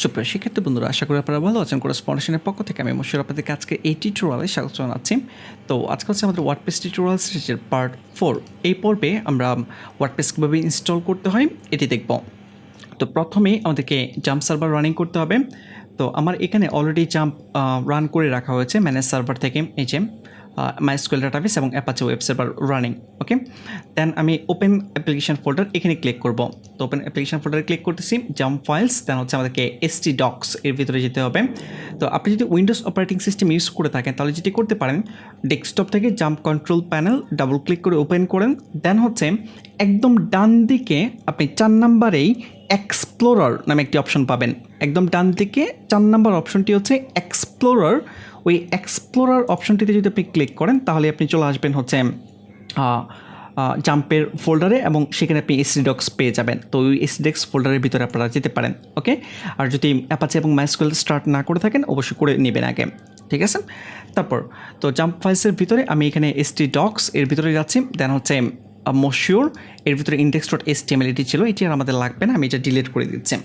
সুপ্রিয় শিক্ষার্থী বন্ধুরা, আশা করি আপনারা ভালো আছেন। কোর্স ফাউন্ডেশনের পক্ষ থেকে আমি মশিউর আপনাদেরকে আজকে এই টিউটোরিয়ালে স্বাগত জানাচ্ছি। তো আজকে হচ্ছে আমাদের ওয়ার্ডপ্রেস টিউটোরিয়াল সিরিজের পার্ট 4। এই পর্বে আমরা ওয়ার্ডপ্রেস কীভাবে ইনস্টল করতে হয় এটি দেখব। তো প্রথমেই আমাদেরকে জাম্প সার্ভার রানিং করতে হবে। তো আমার এখানে অলরেডি জাম্প রান করে রাখা হয়েছে ম্যানেজ সার্ভার থেকে, এই যে MySQL ডাটাবেস এবং অ্যাপাচি ওয়েব সার্ভার রানিং। ওকে, দেন আমি ওপেন অ্যাপ্লিকেশন ফোল্ডার এখানে ক্লিক করব। তো ওপেন অ্যাপ্লিকেশন ফোল্ডারে ক্লিক করতেছি, জাম্প ফাইলস, দেন হচ্ছে আমাদেরকে htdocs এর ভিতরে যেতে হবে। তো আপনি যদি উইন্ডোজ অপারেটিং সিস্টেম ইউজ করে থাকেন তাহলে যেটি করতে পারেন, ডেস্কটপ থেকে jump control panel double click করে ওপেন করেন, দেন হচ্ছে একদম ডান দিকে আপনি 4 নাম্বারেই এক্সপ্লোরার নামে একটি অপশন পাবেন। একদম ডান দিকে 4 নাম্বার অপশনটি হচ্ছে এক্সপ্লোরার। ওই এক্সপ্লোরার অপশনটিতে যদি আপনি ক্লিক করেন তাহলে আপনি চলে আসবেন হচ্ছে জাম্পের ফোল্ডারে, এবং সেখানে আপনি htdocs পেয়ে যাবেন। তো ওই htdocs ফোল্ডারের ভিতরে আপনারা যেতে পারেন। ওকে, আর যদি অ্যাপাচি এবং MySQL স্টার্ট না করে থাকেন অবশ্যই করে নেবেন আগে, ঠিক আছে। তারপর তো জাম্প ফাইলসের ভিতরে আমি এখানে htdocs এর ভিতরে যাচ্ছি, দেন হচ্ছে মশিউর এর ভিতরে index.html এটি ছিল, এটি আর আমাদের লাগবে না, আমি এটা ডিলিট করে দিচ্ছি।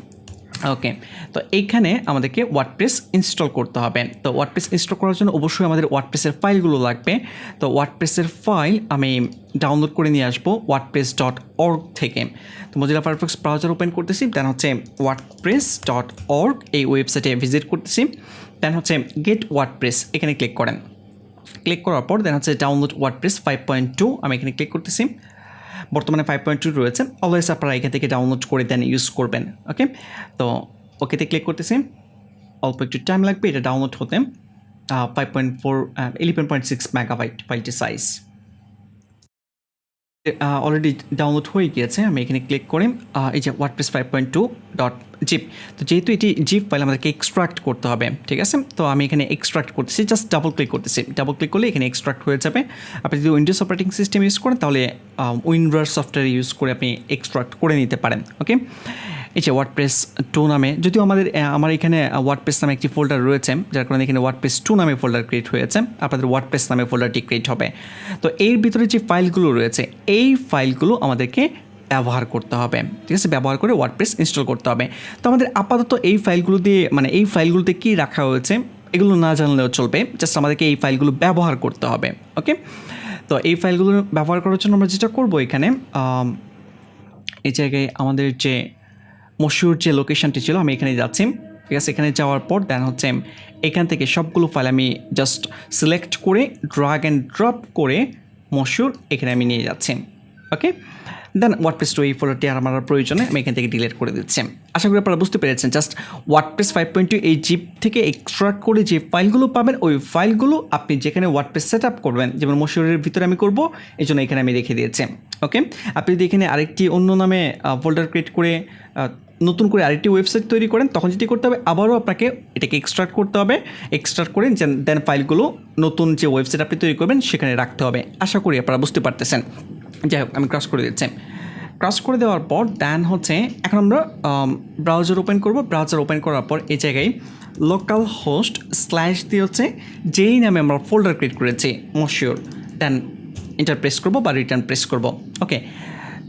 ওকে, তো এইখানে আমাদেরকে ওয়ার্ডপ্রেস ইনস্টল করতে হবে। তো ওয়ার্ডপ্রেস ইনস্টল করার জন্য অবশ্যই আমাদের ওয়ার্ডপ্রেসের ফাইলগুলো লাগবে। তো ওয়ার্ডপ্রেসের ফাইল আমি ডাউনলোড করে নিয়ে আসবো wordpress.org থেকে। তো মোজিলা ফায়ারফক্স ব্রাউজার ওপেন করতেছি, দেন হচ্ছে wordpress.org এই ওয়েবসাইটে ভিজিট করতেছি, দেন হচ্ছে গেট ওয়ার্ডপ্রেস এখানে ক্লিক করেন। ক্লিক করার পর দেন হচ্ছে ডাউনলোড ওয়ার্ডপ্রেস 5.2 আমি এখানে ক্লিক করতেছি। বর্তমানে 5.2 রয়েছে, অলওয়েজ আপনারা এখান থেকে ডাউনলোড করে দেন ইউজ করবেন। ওকে, তো ওকেতে ক্লিক করতেছি, অল্প একটু টাইম লাগবে এটা ডাউনলোড হতে। 5.4 11.6 মেগাবাইট ফাইলটি সাইজ অলরেডি ডাউনলোড হয়ে গিয়েছে। আমি এখানে ক্লিক করে এই যে ওয়ার্ডপ্রেস 5.2.zip, তো যেহেতু এটি জিপ ফাইল আমাদেরকে এক্সট্রাক্ট করতে হবে, ঠিক আছে। তো আমি এখানে এক্সট্রাক্ট করতেছি, জাস্ট ডাবল ক্লিক করতেছি। ডাবল ক্লিক করলে এখানে এক্সট্রাক্ট হয়ে যাবে। আপনি যদি উইন্ডোজ অপারেটিং সিস্টেম ইউজ করেন তাহলে উইন্ডোজ সফটওয়্যার ইউজ করে আপনি এক্সট্রাক্ট করে নিতে পারেন। ওকে, এই যে ওয়ার্ডপ্রেস 2 নামে, যদিও আমার এখানে ওয়ার্ডপ্রেস নামে একটি ফোল্ডার রয়েছে, যার কারণে এখানে ওয়ার্ডপ্রেস 2 নামে ফোল্ডার ক্রিয়েট হয়েছে, আপনাদের ওয়ার্ডপ্রেস নামে ফোল্ডারটি ক্রিয়েট হবে। তো এর ভিতরে যে ফাইলগুলো রয়েছে এই ফাইলগুলো আমাদেরকে ব্যবহার করতে হবে, ঠিক আছে। ব্যবহার করে ওয়ার্ডপ্রেস ইনস্টল করতে হবে। তো আমাদের আপাতত এই ফাইলগুলো দিয়ে, মানে এই ফাইলগুলোতে কী রাখা হয়েছে এগুলো না জানলেও চলবে, জাস্ট আমাদেরকে এই ফাইলগুলো ব্যবহার করতে হবে। ওকে, তো এই ফাইলগুলো ব্যবহার করার জন্য আমরা যেটা করব, এখানে এই জায়গায় আমাদের যে মশিউর যে লোকেশনটি ছিল আমি এখানে যাচ্ছি, ঠিক আছে। এখানে যাওয়ার পর দেন হচ্ছে এখান থেকে সবগুলো ফাইল আমি জাস্ট সিলেক্ট করে ড্রাগ অ্যান্ড ড্রপ করে মশিউর এখানে আমি নিয়ে যাচ্ছি। ওকে, দেন ওয়ার্ডপ্রেস 2 এই ফোল্ডারটি আর আমার প্রয়োজনে আমি এখান থেকে ডিলিট করে দিচ্ছি। আশা করি আপনারা বুঝতে পেরেছেন। জাস্ট ওয়ার্ডপ্রেস 5.2 এই জিপ থেকে এক্সট্রাক্ট করে যে ফাইলগুলো পাবেন ওই ফাইলগুলো আপনি যেখানে ওয়ার্ডপ্রেস সেট আপ করবেন, যেমন মশিউরের ভিতরে আমি করব, এই জন্য এখানে আমি রেখে দিয়েছি। ওকে, আপনি যদি এখানে আরেকটি অন্য নামে ফোল্ডার ক্রিয়েট করে নতুন করে আরেকটি ওয়েবসাইট তৈরি করেন তখন যেটি করতে হবে, আবারও আপনাকে এটাকে এক্সট্রাক্ট করতে হবে। এক্সট্রাক্ট করে দেন ফাইলগুলো নতুন যে ওয়েবসাইট আপনি তৈরি করবেন সেখানে রাখতে হবে। আশা করি আপনারা বুঝতে পারতেছেন। যাই হোক, আমি ক্রস করে দিচ্ছি। ক্রস করে দেওয়ার পর দেন হচ্ছে এখন আমরা ব্রাউজার ওপেন করব। ব্রাউজার ওপেন করার পর এই জায়গায় লোকাল হোস্ট স্ল্যাশ দিয়ে হচ্ছে যেই নামে আমরা ফোল্ডার ক্রিয়েট করেছি মশিউর, দেন এন্টার প্রেস করব বা রিটার্ন প্রেস করব। ওকে,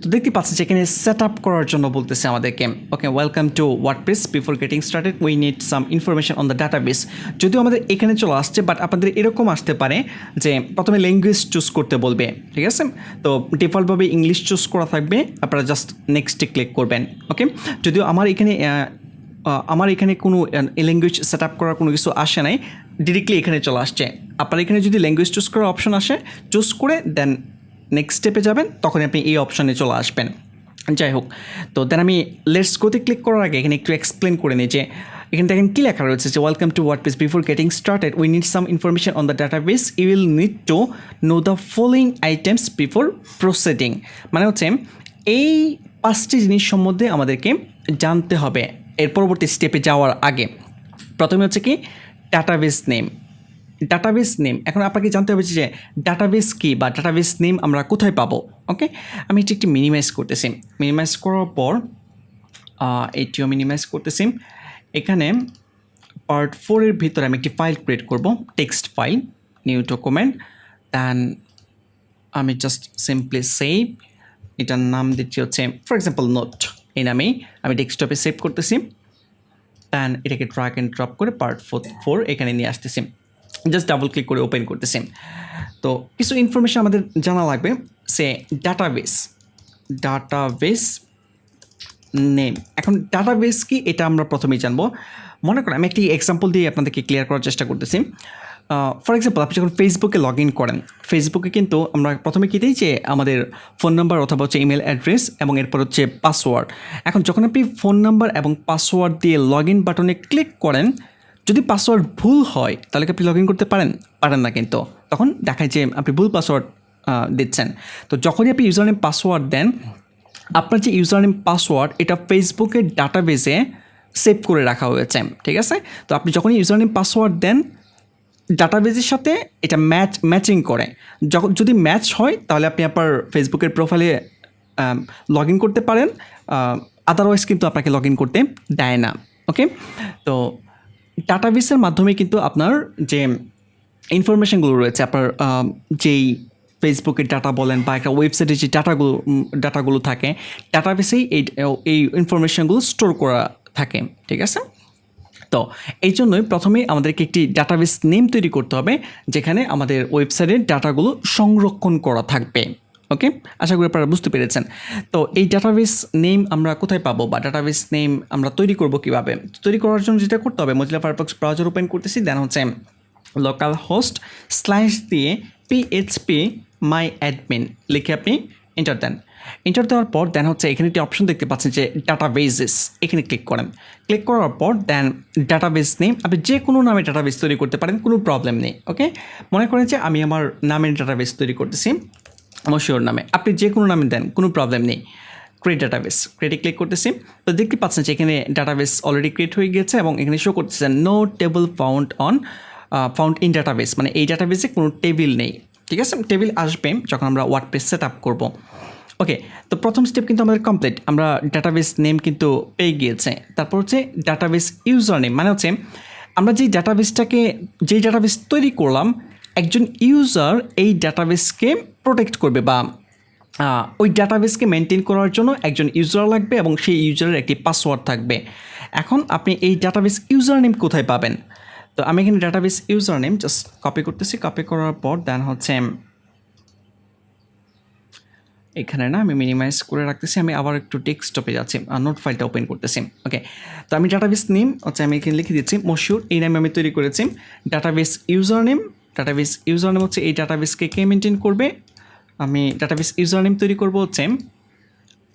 তো দেখতে পাচ্ছি যে এখানে সেট আপ করার জন্য বলতেছে আমাদেরকে। Okay, welcome to WordPress, before getting started we need some information on the database. যদিও আমাদের এখানে চলে আসছে, বাট আপনাদের এরকম আসতে পারে যে প্রথমে ল্যাঙ্গুয়েজ চুজ করতে বলবে, ঠিক আছে। তো ডিফল্টভাবে ইংলিশ চুজ করা থাকবে, আপনারা জাস্ট নেক্সটে ক্লিক করবেন। ওকে, যদিও আমার এখানে কোনো ল্যাঙ্গুয়েজ সেট আপ করার কোনো কিছু আসে নাই, ডিরেক্টলি এখানে চলে আসছে। আপনার এখানে যদি ল্যাঙ্গুয়েজ চুজ করার অপশন আসে, চুজ করে দেন নেক্সট স্টেপে যাবেন, তখন আপনি এই অপশানে চলে আসবেন। যাই হোক, তো দেন আমি লেটস গোতে ক্লিক করার আগে এখানে একটু এক্সপ্লেন করে নিই যে এখানে দেখেন কী লেখা রয়েছে যে welcome to WordPress, before getting started we need some information on the database, you will need to know the following items before proceeding. মানে হচ্ছে এই 5টি জিনিস সম্বন্ধে আমাদেরকে জানতে হবে এর পরবর্তী স্টেপে যাওয়ার আগে। প্রথমে হচ্ছে কি ডাটাবেস নেম। ডাটাবেস নেম, এখন আপনাকে জানতে হবে যে ডাটাবেস কী বা ডাটাবেস নেম আমরা কোথায় পাবো। ওকে, আমি এটি একটি মিনিমাইজ করতেছি। মিনিমাইজ করার পর এটিও মিনিমাইজ করতেছি। এখানে পার্ট 4 এর ভিতরে আমি একটি ফাইল ক্রিয়েট করব, টেক্সট ফাইল, নিউ ডকুমেন্ট। দেন আমি জাস্ট সিম্পলি সেভ, এটার নাম দিচ্ছি হচ্ছে ফর এক্সাম্পল নোট, এই নামেই আমি ডেস্কটপে সেভ করতেছি। দেন এটাকে ড্র্যাগ অ্যান্ড ড্রপ করে পার্ট 4 এখানে নিয়ে আসতেছি, জাস্ট ডাবল ক্লিক করে ওপেন করতেছি। তো কিছু ইনফরমেশন আমাদের জানা লাগবে, সে ডাটাবেস নেম। এখন ডাটাবেস কি এটা আমরা প্রথমেই জানবো। মনে করেন আমি একটি এক্সাম্পল দিয়ে আপনাদেরকে ক্লিয়ার করার চেষ্টা করতেছি। ফর এক্সাম্পল, আপনি যখন ফেসবুকে লগ ইন করেন, ফেসবুকে কিন্তু আমরা প্রথমে কী দিই যে আমাদের ফোন নাম্বার অথবা হচ্ছে ইমেল অ্যাড্রেস এবং এরপর হচ্ছে পাসওয়ার্ড। এখন যখন আপনি ফোন নাম্বার এবং পাসওয়ার্ড দিয়ে লগ ইন বাটনে ক্লিক করেন, যদি পাসওয়ার্ড ভুল হয় তাহলে কি আপনি লগ ইন করতে পারেন না, কিন্তু তখন দেখায় যে আপনি ভুল পাসওয়ার্ড দিচ্ছেন। তো যখনই আপনি ইউজার নেম পাসওয়ার্ড দেন, আপনার যে ইউজার নেম পাসওয়ার্ড এটা ফেসবুকের ডাটাবেসে সেভ করে রাখা হয়েছে, ঠিক আছে। তো আপনি যখনই ইউজার নেম পাসওয়ার্ড দেন, ডাটাবেসের সাথে এটা ম্যাচিং করে। যদি ম্যাচ হয় তাহলে আপনি আপনার ফেসবুকের প্রোফাইলে লগ ইন করতে পারেন, আদারওয়াইজ কিন্তু আপনাকে লগ ইন করতে দেয় না। ওকে, তো ডাটাবেসের মাধ্যমে কিন্তু আপনার যে ইনফরমেশানগুলো রয়েছে, আপনার যেই ফেসবুকের ডাটা বলেন বা একটা ওয়েবসাইটে যে ডাটাগুলো থাকে, ডাটাবেসেই এই ইনফরমেশানগুলো স্টোর করা থাকে, ঠিক আছে। তো এই জন্যই প্রথমেই আমাদেরকে একটি ডাটাবেস নেম তৈরি করতে হবে, যেখানে আমাদের ওয়েবসাইটের ডাটাগুলো সংরক্ষণ করা থাকবে। ওকে, আশা করি আপনারা বুঝতে পেরেছেন। তো এই ডাটাবেস নেম আমরা কোথায় পাবো বা ডাটাবেস নেম আমরা তৈরি করব কীভাবে? তৈরি করার জন্য যেটা করতে হবে, মোজিলা ফায়ারফক্স ব্রাউজার ওপেন করতেছি, দেন হচ্ছে লোকাল হোস্ট / দিয়ে PHP মাই অ্যাডমিন লিখে আপনি এন্টার দেন। এন্টার দেওয়ার পর দেন হচ্ছে এখানে একটি অপশন দেখতে পাচ্ছেন যে ডাটাবেসেস, এখানে ক্লিক করেন। ক্লিক করার পর দেন ডাটাবেস নেম, আপনি যে কোনো নামে ডাটাবেস তৈরি করতে পারেন, কোনো প্রবলেম নেই। ওকে, মনে করেন যে আমি আমার নামের ডাটাবেস তৈরি করতেছি, আমার শিওর নামে, আপনি যে কোনো নামে দেন, কোনো প্রবলেম নেই। ক্রিয়েট ডাটাবেস, ক্রিয়েটে ক্লিক করতেছি। তো দেখতে পাচ্ছেন যে এখানে ডাটাবেস অলরেডি ক্রিয়েট হয়ে গিয়েছে এবং এখানে শো করতেছে no table found in database, মানে এই ডাটাবেসে কোনো টেবিল নেই, ঠিক আছে। টেবিল আসবে যখন আমরা ওয়ার্ডপ্রেস সেট আপ করবো। ওকে, তো প্রথম স্টেপ কিন্তু আমাদের কমপ্লিট, আমরা ডাটাবেস নেম কিন্তু পেয়ে গিয়েছে। তারপর হচ্ছে ডাটাবেস ইউজার নেম, মানে হচ্ছে আমরা যেই ডাটাবেস তৈরি করলাম, একজন ইউজার এই ডাটাবেসকে প্রোটেক্ট করবে বা ওই ডাটাবেসকে মেনটেন করার জন্য একজন ইউজার লাগবে এবং সেই ইউজারের একটি পাসওয়ার্ড থাকবে। এখন আপনি এই ডাটাবেস ইউজার নেম কোথায় পাবেন? তো আমি এখানে database user name just copy করতেছি, কপি করার পর দেন হচ্ছে এখানে না আমি মিনিমাইজ করে রাখতেছি, আমি আবার একটু ডেস্কটপে যাচ্ছি, নোট ফাইলটা ওপেন করতেছি। ওকে, তো আমি ডাটাবেস নেম হচ্ছে আমি এখানে লিখে দিচ্ছি মশিউর, এই নামে আমি তৈরি করেছি। ডাটাবেস ইউজার নেম হচ্ছে এই ডাটাবেসকে কে মেনটেন করবে, আমি ডাটাবেস ইউজার নেম তৈরি করবো হচ্ছে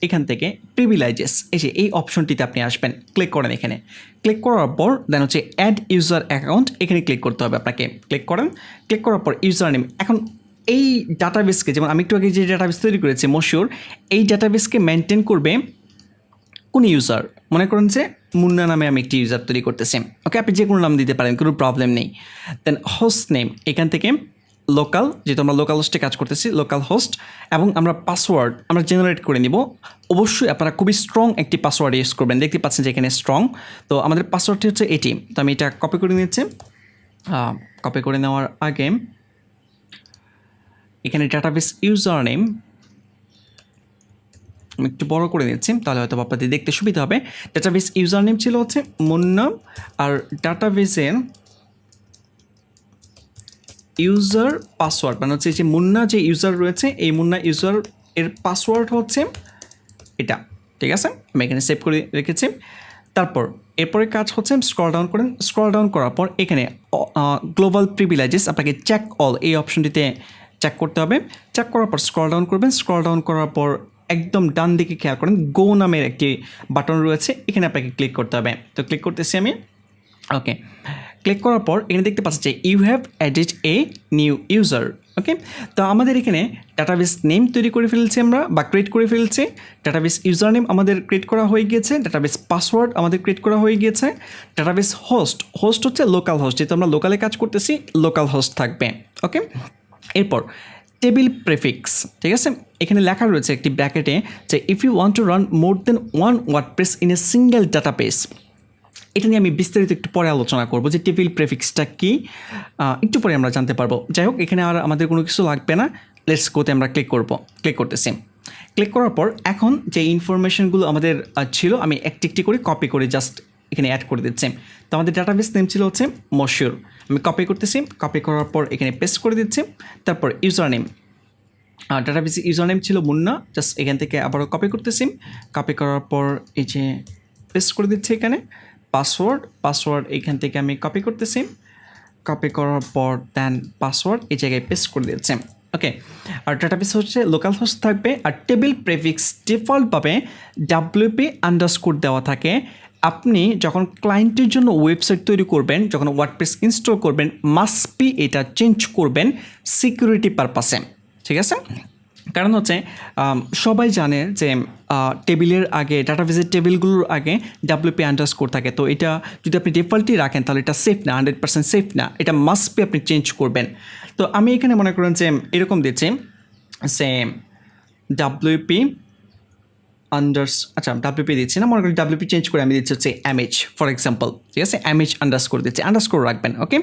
এখান থেকে প্রিভিলেজেস, এই অপশনটিতে আপনি আসবেন, ক্লিক করেন। এখানে ক্লিক করার পর দেন হচ্ছে অ্যাড ইউজার অ্যাকাউন্ট, এখানে ক্লিক করতে হবে আপনাকে। ক্লিক করার পর ইউজার নেম, এখন এই ডাটাবেসকে, যেমন আমি একটু আগে যে ডাটাবেস তৈরি করেছি মশিউর, এই ডাটাবেসকে মেনটেন করবে কোন ইউজার? মনে করেন যে মুন্না নামে আমি একটি ইউজার তৈরি করতেছি। ওকে, আপনি যে কোনো নাম দিতে পারেন, কোনো প্রবলেম নেই। দেন হোস্ট নেম, এখান থেকে লোকাল, যেহেতু আমরা লোকাল হোস্টে কাজ করতেছি, লোকাল হোস্ট, এবং আমরা পাসওয়ার্ড আমরা জেনারেট করে নিব। অবশ্যই আপনারা খুবই স্ট্রং একটি পাসওয়ার্ড ইউজ করবেন, দেখতে পাচ্ছেন যে এখানে স্ট্রং। তো আমাদের পাসওয়ার্ডটি হচ্ছে এটি, তো আমি এটা কপি করে নিচ্ছি। কপি করে নেওয়ার আগে এখানে ডাটাবেস ইউজার নেম আমি একটু বড় করে নিচ্ছি, তাহলে হয়তো আপনাদের দেখতে সুবিধা হবে। ডাটাবেস ইউজার নেম ছিল হচ্ছে মুন্না, আর ডাটাবেসের ইউজার পাসওয়ার্ড মানে হচ্ছে যে মুন্না যে ইউজার রয়েছে, এই মুন্না ইউজার এর পাসওয়ার্ড হচ্ছে এটা, ঠিক আছে। আমি এখানে সেভ করে রেখেছি। এরপরে কাজ হচ্ছে স্ক্রল ডাউন করেন, স্ক্রল ডাউন করার পর এখানে গ্লোবাল প্রিভিলেজেস আপনাকে চেক অল এই অপশনটিতে চেক করতে হবে। চেক করার পর স্ক্রল ডাউন করবেন, স্ক্রল ডাউন করার পর একদম ডান দিকে খেয়াল করেন গো নামের একটি বাটন রয়েছে, এখানে আপনাকে ক্লিক করতে হবে। তো ক্লিক করতেছি আমি। ওকে, ক্লিক করার পর এখানে দেখতে পাচ্ছি যে you have added a new user. Okay, তো আমাদের এখানে ডাটাবেস নেম তৈরি করে ফেলছি আমরা বা ক্রিয়েট করে ফেলছি। ডাটাবেস ইউজার নেম আমাদের ক্রিয়েট করা হয়ে গিয়েছে, ডাটাবেস পাসওয়ার্ড আমাদের ক্রিয়েট করা হয়ে গিয়েছে। ডাটাবেস হোস্ট হচ্ছে লোকাল হোস্ট, যেহেতু আমরা লোকালে কাজ করতেছি লোকাল হোস্ট থাকবে। ওকে, এরপর টেবিল প্রেফিক্স, ঠিক আছে। এখানে লেখা রয়েছে একটি ব্র্যাকেটে যে if you want to run more than one WordPress in a single database. এটা নিয়ে আমি বিস্তারিত একটু পরে আলোচনা করব যে টেবিল প্রেফিক্সটা কি, একটু পরে আমরা জানতে পারবো। যাই হোক, এখানে আর আমাদের কোনো কিছু লাগবে না, লেটস গোতে আমরা ক্লিক করতেছি। ক্লিক করার পর এখন যে ইনফরমেশনগুলো আমাদের ছিল আমি একটি করে কপি করে জাস্ট এখানে অ্যাড করে দিচ্ছি। তো আমাদের ডাটাবেস নেম ছিল হচ্ছে মশিউর, আমি কপি করতেছি, কপি করার পর এখানে পেস্ট করে দিচ্ছি। তারপর user name, database user name ছিল মুন্না, জাস্ট এখান থেকে আবারও কপি করতেছি, কপি করার পর এই যে পেস্ট করে দিচ্ছি এখানে। পাসওয়ার্ড এখান থেকে আমি কপি করতেছি, কপি করার পর দেন পাসওয়ার্ড এই জায়গায় পেস্ট করে দিচ্ছি। ওকে, আর ডাটাবেস হচ্ছে লোকাল হোস্ট থাকবে, আর টেবিল প্রেফিক্স ডিফল্টভাবে WP_ দেওয়া থাকে। আপনি যখন ক্লায়েন্টের জন্য ওয়েবসাইট তৈরি করবেন, যখন ওয়ার্ডপ্রেস ইনস্টল করবেন, মাস্ট বি এটা চেঞ্জ করবেন সিকিউরিটি পারপাসে, ঠিক আছে? কারণ হচ্ছে সবাই জানে যে টেবিলের আগে, ডাটাবেসের টেবিলগুলোর আগে WP_ থাকে। তো এটা যদি আপনি ডিফল্টই রাখেন তাহলে এটা সেফ না, 100% সেফ না, এটা মাস্ট বি আপনি চেঞ্জ করবেন। তো আমি এখানে মনে করেন যে এরকম দিচ্ছি সে WP দিচ্ছি না, মনে করি WP চেঞ্জ করে আমি দিচ্ছি হচ্ছে MH ফর এক্সাম্পল, ঠিক আছে? MH_ দিচ্ছি, আন্ডারস্কোর রাখবেন, ওকে?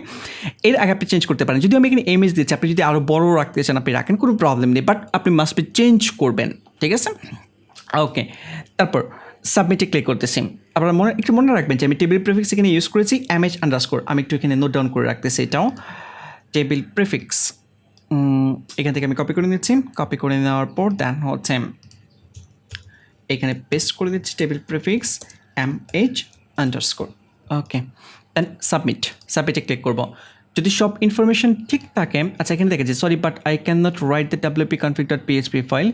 এর আগে আপনি চেঞ্জ করতে পারেন। যদি আমি এখানে MH দিচ্ছি, আপনি যদি আরও বড় রাখতে চান আপনি রাখেন, কোনো প্রবলেম নেই, বাট আপনি মাস্ট বি চেঞ্জ করবেন, ঠিক আছে? ওকে, তারপর সাবমিটে ক্লিক করতেছি। আপনারা একটু মনে রাখবেন যে আমি টেবিল প্রিফিক্স এখানে ইউজ করেছি MH_, আমি একটু এখানে নোট ডাউন করে রাখতেছি, এটাও টেবিল প্রিফিক্স। এখান থেকে আমি কপি করে নিচ্ছি, কপি করে নেওয়ার পর দেন হচ্ছে এখানে পেস্ট করে দিচ্ছি টেবিল প্রিফিক্স MH_, ওকে, দেন সাবমিটে ক্লিক করব। যদি সব ইনফরমেশন ঠিক থাকে, আচ্ছা এখানে দেখেছি sorry but I can not write the wp-config.php file.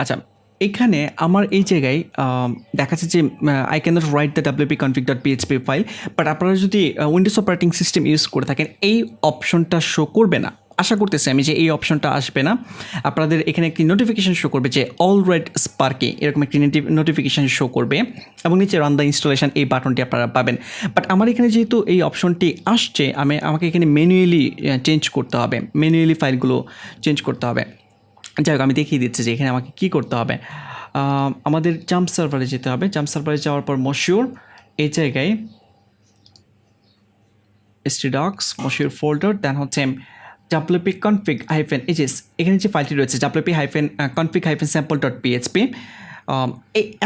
আচ্ছা, এখানে আমার এই জায়গায় দেখাচ্ছে যে I can not write the wp-config.php file, but আপনারা যদি উইন্ডোজ অপারেটিং সিস্টেম ইউজ করে থাকেন এই অপশনটা শো করবে না। আশা করতেছি আমি যে এই অপশনটা আসবে না, আপনাদের এখানে একটি নোটিফিকেশান শো করবে যে অল রাইট স্পার্কে, এরকম একটি নোটিফিকেশান শো করবে এবং নিচে রান দ্য ইনস্টলেশন এই বাটনটি আপনারা পাবেন। বাট আমার এখানে যেহেতু এই অপশনটি আসছে, আমাকে এখানে ম্যানুয়ালি চেঞ্জ করতে হবে, ম্যানুয়ালি ফাইলগুলো চেঞ্জ করতে হবে। যাই হোক, আমি দেখিয়ে দিচ্ছি যে এখানে আমাকে কী করতে হবে। আমাদের জাম্প সার্ভারে যেতে হবে, জাম্প সার্ভারে যাওয়ার পর মশিউর এই জায়গায় htdocs মশিউর ফোল্ডার, দেন হচ্ছে wp-config এখানে যে ফাইলটি রয়েছে wp-config-sample.php।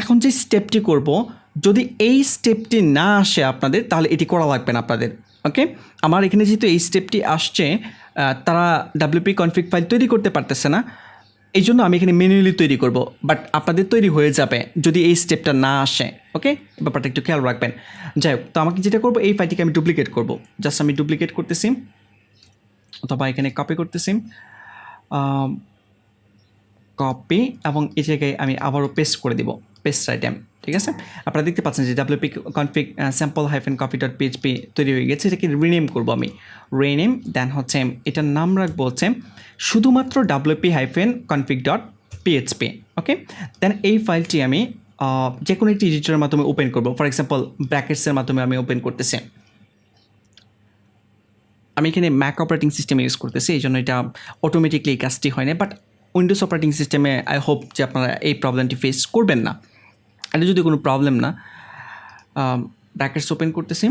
এখন যে স্টেপটি করব, যদি এই স্টেপটি না আসে আপনাদের তাহলে এটি করা লাগবে না আপনাদের, ওকে? আমার এখানে যেহেতু এই স্টেপটি আসছে, তারা wp-config ফাইল তৈরি করতে পারতেছে না, এই জন্য আমি এখানে ম্যানুয়ালি তৈরি করব, বাট আপনাদের তৈরি হয়ে যাবে যদি এই স্টেপটা না আসে, ওকে? ব্যাপারটা একটু খেয়াল রাখবেন। যাই হোক, তো আমাকে যেটা করবো এই ফাইলটিকে আমি ডুপ্লিকেট করব, জাস্ট আমি ডুপ্লিকেট করতেছি অথবা এখানে কপি করতেছি, কপি, এবং এই জায়গায় আমি আবারও পেস্ট করে দিব, পেস্ট আইটেম, ঠিক আছে? আপনারা দেখতে পাচ্ছেন যে wp-config-sample-copy.php তৈরি হয়ে গেছে। এটাকে রিনেম করবো আমি, রিনেম, দেন হচ্ছে এটার নাম রাখবো হচ্ছে শুধুমাত্র wp-config.php, ওকে? দেন এই ফাইলটি আমি যে কোনো একটি এডিটরের মাধ্যমে ওপেন করবো, ফর এক্সাম্পল ব্র্যাকেটসের মাধ্যমে আমি ওপেন করতেছি। আমি এখানে ম্যাক অপারেটিং সিস্টেম ইউজ করতেছি, এই জন্য এটা অটোমেটিকলি এই কাজটি হয় না, বাট উইন্ডোজ অপারেটিং সিস্টেমে আই হোপ যে আপনারা এই প্রবলেমটি ফেস করবেন না। এটা যদি কোনো প্রবলেম না, ব্র্যাকেটস ওপেন করতেছি,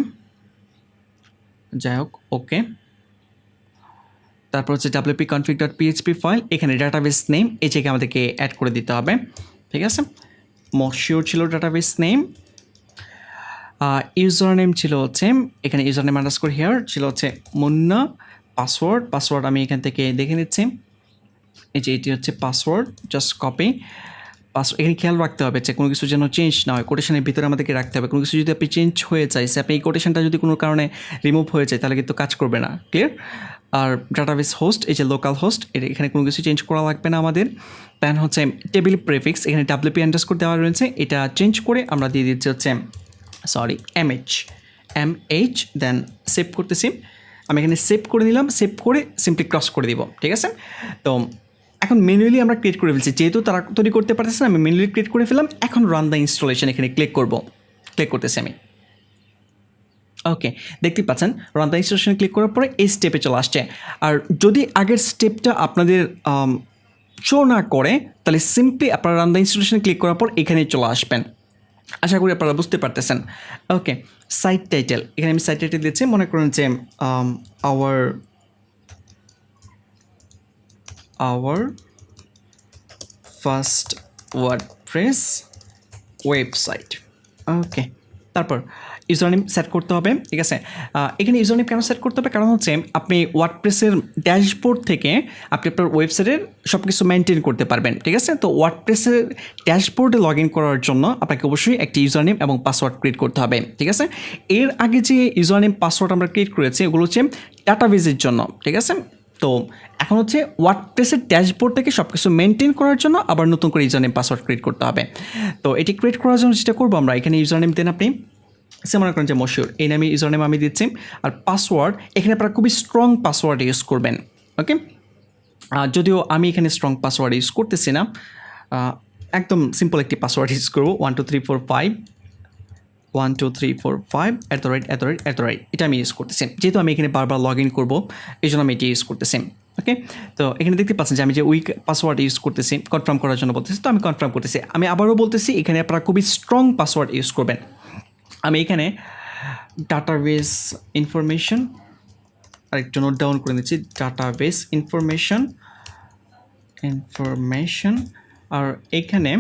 যাই হোক, ওকে। তারপর হচ্ছে wp-config.php ফাইল, এখানে ডাটাবেস নেম এই জায়গায় আমাদেরকে অ্যাড করে দিতে হবে, ঠিক আছে? মশিউর ছিল ডাটাবেস নেম, ইউজার নেম ছিল হচ্ছে এখানে ইউজার নেম আন্ডারস্কোর হিয়ার ছিল হচ্ছে মুন্না। পাসওয়ার্ড আমি এখান থেকে দেখে নিচ্ছি, এই যে এটি হচ্ছে পাসওয়ার্ড, জাস্ট কপি। এখানে খেয়াল রাখতে হবে যে কোনো কিছু যেন চেঞ্জ না হয়, কোটেশনের ভিতরে আমাদেরকে রাখতে হবে। কোনো কিছু যদি আপনি চেঞ্জ হয়ে যায়, সে আপনি এই কোটেশনটা যদি কোনো কারণে রিমুভ হয়ে যায় তাহলে কিন্তু কাজ করবে না, ক্লিয়ার? আর ডাটাবেস হোস্ট এই যে লোকাল হোস্ট, এখানে কোনো কিছু চেঞ্জ করা লাগবে না আমাদের। দেন হচ্ছে টেবিল প্রেফিক্স, এখানে wp_ দেওয়া রয়েছে, এটা চেঞ্জ করে আমরা দিয়ে দিচ্ছি হচ্ছে MH, দেন সেভ করতেছি। আমি এখানে সেভ করে নিলাম, সেভ করে সিম্পলি ক্রস করে দিব, ঠিক আছে? তো এখন ম্যানুয়ালি আমরা ক্রিয়েট করে ফেলছি, যেহেতু তারা তৈরি করতে পারতেছে না, আমি ম্যানুয়ালি ক্রিয়েট করে ফেললাম। এখন রান দ্য ইনস্টলেশন এখানে ক্লিক করতেছি আমি, ওকে। দেখতে পাচ্ছেন রান দ্য ইনস্টলেশন ক্লিক করার পরে এই স্টেপে চলে আসছে। আর যদি আগের স্টেপটা আপনাদের শো না করে তাহলে সিম্পলি আপনারা রান দ্য ইনস্টলেশন ক্লিক করার পর এখানে চলে আসবেন। আশা করি আপনারা বুঝতে পারতেছেন, ওকে। সাইট টাইটেল, এখানে আমি সাইট টাইটেল দিচ্ছি, মনে করেন যে our our first WordPress website. Okay, তারপর ইউজার নেম সেট করতে হবে, ঠিক আছে। এখানে ইউজার নেম কেন সেট করতে হবে, কারণ হচ্ছে আপনি ওয়ার্ডপ্রেসের ড্যাশবোর্ড থেকে আপনি আপনার ওয়েবসাইটের সব কিছু মেনটেন করতে পারবেন, ঠিক আছে। তো ওয়ার্ডপ্রেসের ড্যাশবোর্ডে লগ ইন করার জন্য আপনাকে অবশ্যই একটি ইউজার নেম এবং পাসওয়ার্ড ক্রিয়েট করতে হবে, ঠিক আছে। এর আগে যে ইউজার নেম পাসওয়ার্ড আমরা ক্রিয়েট করেছি এগুলো হচ্ছে ডাটাবেজের জন্য, ঠিক আছে। তো এখন হচ্ছে ওয়ার্ডপ্রেসের ড্যাশবোর্ড থেকে সব কিছু মেনটেন করার জন্য আবার নতুন করে ইউজার নেম পাসওয়ার্ড ক্রিয়েট করতে হবে। তো এটি ক্রিয়েট করার জন্য যেটা করবো আমরা, এখানে ইউজার নেম দেন আপনি, সে মনে করেন যে মশিউর, এই নামে ইউজার নেম আমি দিচ্ছি। আর পাসওয়ার্ড এখানে আপনারা খুবই স্ট্রং পাসওয়ার্ড ইউজ করবেন, ওকে। যদিও আমি এখানে স্ট্রং পাসওয়ার্ড ইউজ করতেছি না, একদম সিম্পল একটি পাসওয়ার্ড ইউজ করবো, 12345 12345 এটা আমি ইউজ করতেছি, যেহেতু আমি এখানে বারবার লগ ইন করবো এই জন্য আমি এটি ইউজ করতেছি, ওকে। তো এখানে দেখতে পাচ্ছেন যে আমি যে উইক পাসওয়ার্ড ইউজ করতেছি কনফার্ম করার জন্য বলতেছি, তো আমি কনফার্ম করতেছি। আমি আবারও বলতেছি এখানে আপনারা খুবই স্ট্রং পাসওয়ার্ড ইউজ করবেন। আমি এখানে ডাটাবেস ইনফরমেশন আরেকটু নোট ডাউন করে নিচ্ছি, ডাটাবেস ইনফরমেশন আর এখানে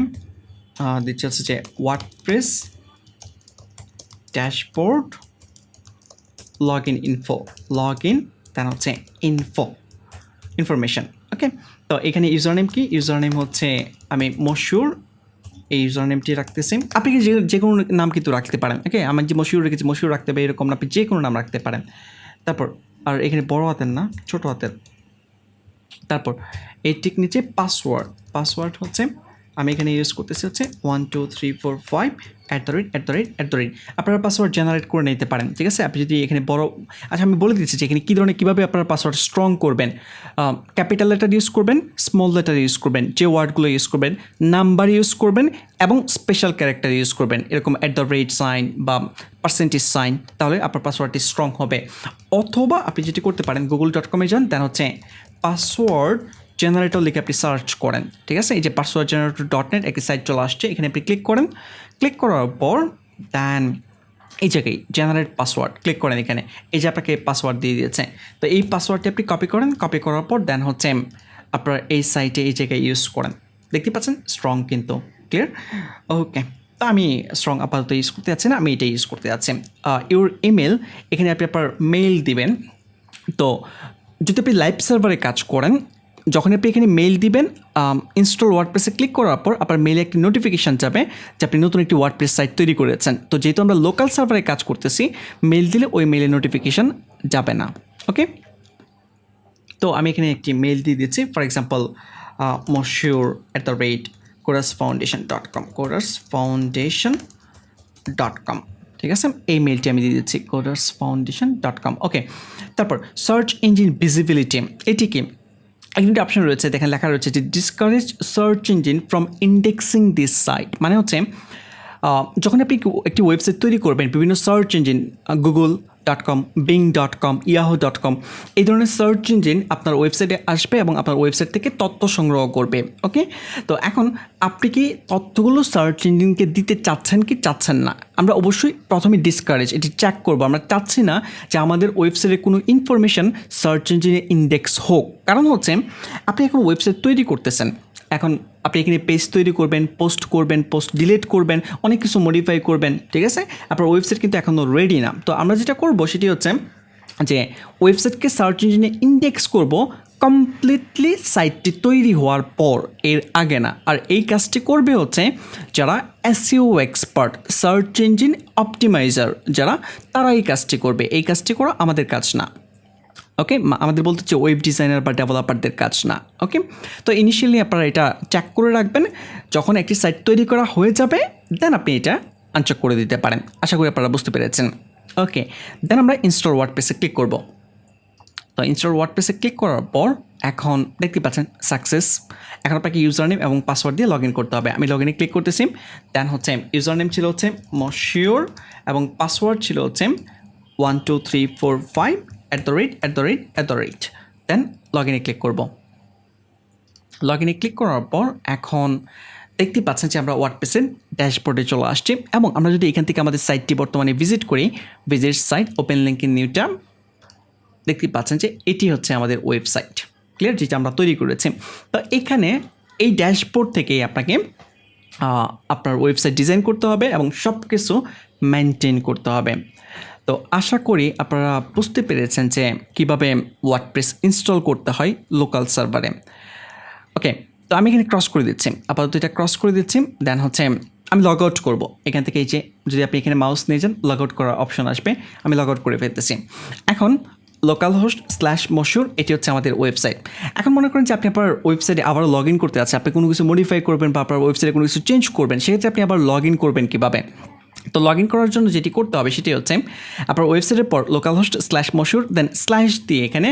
দিচ্ছে হচ্ছে যে ওয়ার্ডপ্রেস ড্যাশবোর্ড লগ ইন দেন হচ্ছে ইনফরমেশন, ওকে। তো এখানে ইউজার নেম কি, ইউজার নেম হচ্ছে আমি মশিউর, এই ইউজার নেমটি রাখতেছি। আপনি কি যে কোনো নাম কিন্তু রাখতে পারেন, ওকে। আমার যে মশিউর রেখেছি মশিউর রাখতে হবে, এরকম আপনি যে কোনো নাম রাখতে পারেন। তারপর আর এখানে বড় হাতের না ছোট হাতের, তারপর এই ঠিক নিচে পাসওয়ার্ড হচ্ছে আমি এখানে ইউজ করতেছি হচ্ছে 12345 আপনারা পাসওয়ার্ড জেনারেট করে নিতে পারেন, ঠিক আছে। আপনি যদি এখানে বড়, আচ্ছা আমি বলে দিচ্ছি যে এখানে কী ধরনের কীভাবে আপনারা পাসওয়ার্ড স্ট্রং করবেন। ক্যাপিটাল লেটার ইউজ করবেন, স্মল লেটার ইউজ করবেন, যে ওয়ার্ডগুলো ইউজ করবেন, নাম্বার ইউজ করবেন এবং স্পেশাল ক্যারেক্টার ইউজ করবেন, এরকম @ বা %, তাহলে আপনার পাসওয়ার্ডটি স্ট্রং হবে। অথবা আপনি যেটি করতে পারেন google.com যান, দেন হচ্ছে পাসওয়ার্ড জেনারেটর লিখে আপনি সার্চ করেন, ঠিক আছে। এই যে passwordgenerator.net একটি সাইট চলে আসছে, এখানে আপনি ক্লিক করেন। ক্লিক করার পর দেন এই জায়গায় জেনারেট পাসওয়ার্ড ক্লিক করেন, এখানে এই যে আপনাকে পাসওয়ার্ড দিয়ে দিয়েছে। তো এই পাসওয়ার্ডটি আপনি কপি করেন, কপি করার পর দেন হচ্ছে আপনার এই সাইটে এই জায়গায় ইউজ করেন। দেখতে পাচ্ছেন স্ট্রং কিন্তু, ক্লিয়ার, ওকে। তো আমি স্ট্রং আপাতত ইউজ করতে যাচ্ছি না, আমি এটা ইউজ করতে যাচ্ছি। ইউর ইমেল, এখানে আপনি আপনার মেইল দিবেন। তো যদি আপনি লাইভ সার্ভারে কাজ করেন, যখন আপনি এখানে মেইল দিবেন, ইনস্টল ওয়ার্ডপ্রেসে ক্লিক করার পর আপনার মেইলে একটি নোটিফিকেশান যাবে যে আপনি নতুন একটি ওয়ার্ডপ্রেস সাইট তৈরি করেছেন। তো যেহেতু আমরা লোকাল সার্ভারে কাজ করতেছি, মেইল দিলে ওই মেইলের নোটিফিকেশান যাবে না, ওকে। তো আমি এখানে একটি মেইল দিয়ে দিচ্ছি, ফর এক্সাম্পল moshoor@codersfoundation.com, ঠিক আছে। এই মেইলটি আমি দিয়ে দিচ্ছি codersfoundation.com, ওকে। তারপর সার্চ ইঞ্জিন ভিজিবিলিটি, এটি কি, একটা অপশন রয়েছে, দেখেন লেখা রয়েছে যে discourage search engine from indexing this site. মানে হচ্ছে যখন আপনি একটি ওয়েবসাইট তৈরি করবেন, বিভিন্ন search engine google.com, bing.com, yahoo.com এই ধরনের সার্চ ইঞ্জিন আপনার ওয়েবসাইটে আসবে এবং আপনার ওয়েবসাইট থেকে তথ্য সংগ্রহ করবে, ওকে। তো এখন আপনি কি তথ্যগুলো সার্চ ইঞ্জিনকে দিতে চাচ্ছেন কি চাচ্ছেন না? আমরা অবশ্যই প্রথমে ডিসকারেজ, এটি চেক করবো। আমরা চাচ্ছি না যে আমাদের ওয়েবসাইটে কোনো ইনফরমেশান সার্চ ইঞ্জিনে ইন্ডেক্স হোক। কারণ হচ্ছে আপনি এখন ওয়েবসাইট তৈরি করতেছেন, এখন আপনি এখানে পেজ তৈরি করবেন, পোস্ট করবেন, পোস্ট ডিলিট করবেন, অনেক কিছু মডিফাই করবেন, ঠিক আছে। আপনার ওয়েবসাইট কিন্তু এখনও রেডি না। তো আমরা যেটা করব সেটি হচ্ছে যে ওয়েবসাইটকে সার্চ ইঞ্জিনে ইন্ডেক্স করব কমপ্লিটলি সাইটটি তৈরি হওয়ার পর, এর আগে না। আর এই কাজটি করবে হচ্ছে যারা SEO expert, search engine optimiser যারা, তারা এই কাজটি করবে। এই কাজটি করা আমাদের কাজ না, ওকে। আমাদের বলতে হচ্ছে ওয়েব ডিজাইনার বা ডেভেলপারদের কাজ না, ওকে। তো ইনিশিয়ালি আপনারা এটা চেক করে রাখবেন, যখন একটি সাইট তৈরি করা হয়ে যাবে দেন আপনি এটা আনচেক করে দিতে পারেন। আশা করি আপনারা বুঝতে পেরেছেন, ওকে। দেন আমরা ইনস্টল ওয়ার্ডপ্রেসে ক্লিক করব। তো ইনস্টল ওয়ার্ডপ্রেসে ক্লিক করার পর এখন দেখতে পাচ্ছেন সাকসেস। এখন আপনাকে ইউজার নেম এবং পাসওয়ার্ড দিয়ে লগ ইন করতে হবে। আমি লগ ইনে ক্লিক করতেছি, দেন হচ্ছে ইউজার নেম ছিল হচ্ছে মশিউর এবং পাসওয়ার্ড ছিল হচ্ছে 12345 দেন লগ ইনে ক্লিক করব। লগ ইনে ক্লিক করার পর এখন দেখতে পাচ্ছেন যে আমরা ওয়ার্ডপ্রেসের ড্যাশবোর্ডে চলে আসছি এবং আমরা যদি এখান থেকে আমাদের সাইটটি বর্তমানে ভিজিট করি, visit site, open link in new tab, দেখতে পাচ্ছেন যে এটি হচ্ছে আমাদের ওয়েবসাইট, ক্লিয়ার, যেটা আমরা তৈরি করেছি। তো এখানে এই ড্যাশবোর্ড থেকেই আপনাকে আপনার ওয়েবসাইট ডিজাইন করতে হবে এবং সব কিছু মেনটেন করতে হবে। তো আশা করি আপনারা বুঝতে পেরেছেন যে কীভাবে ওয়ার্ডপ্রেস ইনস্টল করতে হয় লোকাল সার্ভারে। ওকে, তো আমি এখানে ক্রস করে দিচ্ছি, আপাতত এটা ক্রস করে দিচ্ছি। দেন হচ্ছে আমি লগ আউট করবো এখান থেকে। এই যে যদি আপনি এখানে মাউস নিয়ে যান, লগ আউট করার অপশন আসবে, আমি লগ আউট করে ফেলতেছি। এখন localhost/moshure এটি হচ্ছে আমাদের ওয়েবসাইট। এখন মনে করেন যে আপনি আপনার ওয়েবসাইটে আবার লগ ইন করতে আছে, আপনি কোনো কিছু মডিফাই করবেন বা আপনার ওয়েবসাইটে কোনো কিছু চেঞ্জ করবেন, সেক্ষেত্রে আপনি আবার লগ ইন করবেন কীভাবে? তো লগ ইন করার জন্য যেটি করতে হবে সেটি হচ্ছে আপনার ওয়েবসাইটের পর localhost/moshure দেন স্ল্যাশ দিয়ে এখানে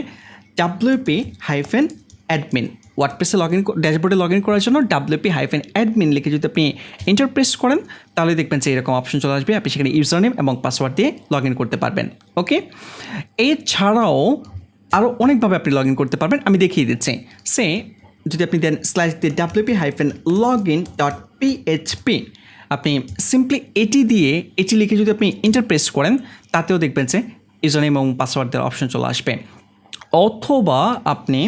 wp-admin ওয়ার্ডপ্রেসে লগ ইন ড্যাশবোর্ডে লগ ইন করার জন্য wp-admin লিখে যদি আপনি এন্টার প্রেস করেন তাহলে দেখবেন যে এরকম অপশন চলে আসবে। আপনি সেখানে ইউজার নেম এবং পাসওয়ার্ড দিয়ে লগ ইন করতে পারবেন। ওকে, এছাড়াও আরও অনেকভাবে আপনি লগ ইন করতে পারবেন, আমি দেখিয়ে দিচ্ছি। যদি আপনি দেন স্ল্যাশ দিয়ে wp-login.php আপনি সিম্পলি এটি লিখে যদি আপনি এন্টার প্রেস করেন তাতেও দেখবেন যে ইউজার নেম এবং পাসওয়ার্ড দেওয়ার অপশন চলে আসবে। অথবা আপনি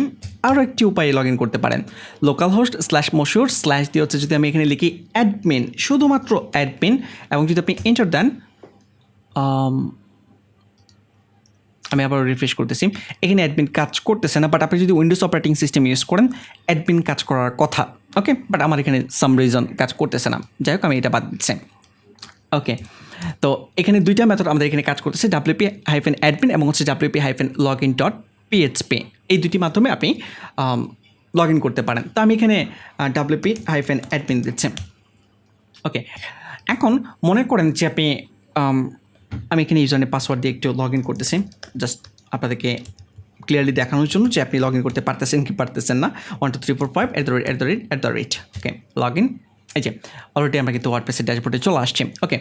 আরও একটি উপায়ে লগ ইন করতে পারেন, localhost/moshure স্ল্যাশ দিয়ে হচ্ছে যদি আমি এখানে লিখি অ্যাডমিন, শুধুমাত্র অ্যাডমিন, এবং যদি আপনি এন্টার দেন, আমি আবার রিফ্রেশ করতেছি, এখানে অ্যাডমিন কাজ করতেছে না, বাট আপনি যদি উইন্ডোজ অপারেটিং সিস্টেম ইউজ করেন অ্যাডমিন কাজ করার কথা। ওকে, বাট আমার এখানে সাম রিজন কাজ করতেছে না, যাই হোক আমি এটা বাদ দিচ্ছি। ওকে, তো এখানে দুইটা মেথড আমাদের এখানে কাজ করতেছে, wp-admin এবং হচ্ছে wp-login.php, এই দুটি মাধ্যমে আপনি লগ ইন করতে পারেন। তো আমি এখানে wp-admin দিচ্ছি। ওকে, এখন মনে করেন যে আপনি আমি এখানে ইউজারনেম পাসওয়ার্ড দিয়ে একটু লগ ইন করতেছি, জাস্ট আপনাদেরকে ক্লিয়ারলি দেখানোর জন্য যে আপনি লগ ইন করতে পারতেছেন কি পারতেছেন না। 1 2 3 4 5 @ ওকে, লগ ইন। এই যে অলরেডি আমরা কিন্তু ওয়ার্ডপ্রেসের ড্যাশবোর্ডে চলে আসছি। ওকে,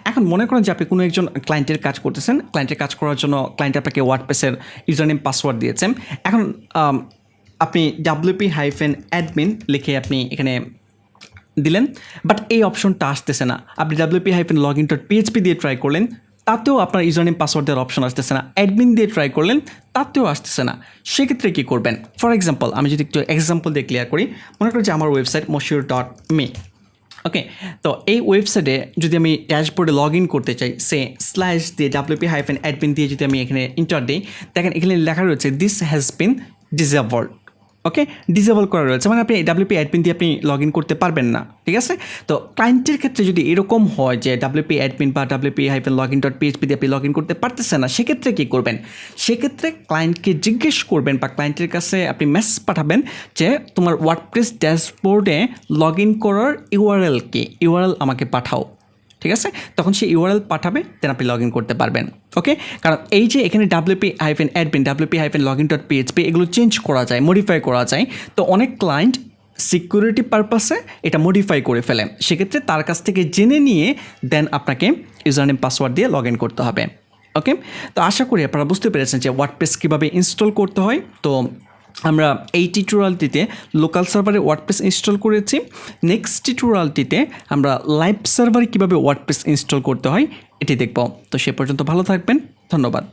এখন মনে করেন যে আপনি কোনো একজন ক্লায়েন্টের কাজ করতেছেন, ক্লায়েন্টের কাজ করার জন্য ক্লায়েন্ট আপনাকে ওয়ার্ডপ্রেসের ইউজারনেম পাসওয়ার্ড দিয়েছেন। এখন আপনি wp-admin লিখে আপনি এখানে দিলেন, বাট এই অপশনটা আসতেছে না। আপনি wp-login.php দিয়ে ট্রাই করলেন, তাতেও আপনার ইউজারনেম পাসওয়ার্ড দেওয়ার অপশন আসতেছে না। অ্যাডমিন দিয়ে ট্রাই করলেন, তাতেও আসতেছে না। সেক্ষেত্রে কী করবেন? ফর এক্সাম্পল আমি যদি একটু এক্সাম্পল দিয়ে ক্লিয়ার করি, মনে করি যে আমার ওয়েবসাইট moshure.me। ওকে, তো এই ওয়েবসাইটে যদি আমি ড্যাশবোর্ডে লগ ইন করতে চাই, স্ল্যাশ দিয়ে wp-admin দিয়ে যদি আমি এখানে ইন্টার দিই, দেখেন এখানে লেখা রয়েছে this has been disabled. Okay, disable করা রয়েছে, মানে আপনি wp-admin দিয়ে আপনি লগ ইন করতে পারবেন না। ঠিক আছে, তো ক্লায়েন্টের ক্ষেত্রে যদি এরকম হয় যে wp-admin বা wp-login.php দিয়ে আপনি লগ ইন করতে পারতেছেন না, সেক্ষেত্রে কী করবেন? সেক্ষেত্রে ক্লায়েন্টকে জিজ্ঞেস করবেন বা ক্লায়েন্টের কাছে আপনি মেসেজ পাঠাবেন যে তোমার ওয়ার্ডপ্রেস ড্যাশবোর্ডে লগ ইন করার ইউআরএল কি, ইউআরএল আমাকে পাঠাও। ঠিক আছে, তখন সেই ইউআরএল পাঠাবে, দেন আপনি লগ ইন করতে পারবেন। ওকে, কারণ এই যে এখানে wp-admin wp-login.php এগুলো চেঞ্জ করা যায়, মডিফাই করা যায়। তো অনেক ক্লায়েন্ট সিকিউরিটি পারপাসে এটা মডিফাই করে ফেলে, সেক্ষেত্রে তার কাছ থেকে জেনে নিয়ে দেন আপনাকে ইউজারনেম পাসওয়ার্ড দিয়ে লগ ইন করতে হবে। ওকে, তো আশা করি আপনারা বুঝতে পেরেছেন যে ওয়ার্ডপ্রেস কীভাবে ইনস্টল করতে হয়। তো আমরা এই টিউটোরিয়ালটিতে লোকাল সার্ভারে ওয়ার্ডপ্রেস ইনস্টল করেছি। নেক্সট টিউটোরিয়ালটিতে আমরা লাইভ সার্ভারে কীভাবে ওয়ার্ডপ্রেস ইনস্টল করতে হয় এটি দেখব। তো সে পর্যন্ত ভালো থাকবেন, ধন্যবাদ।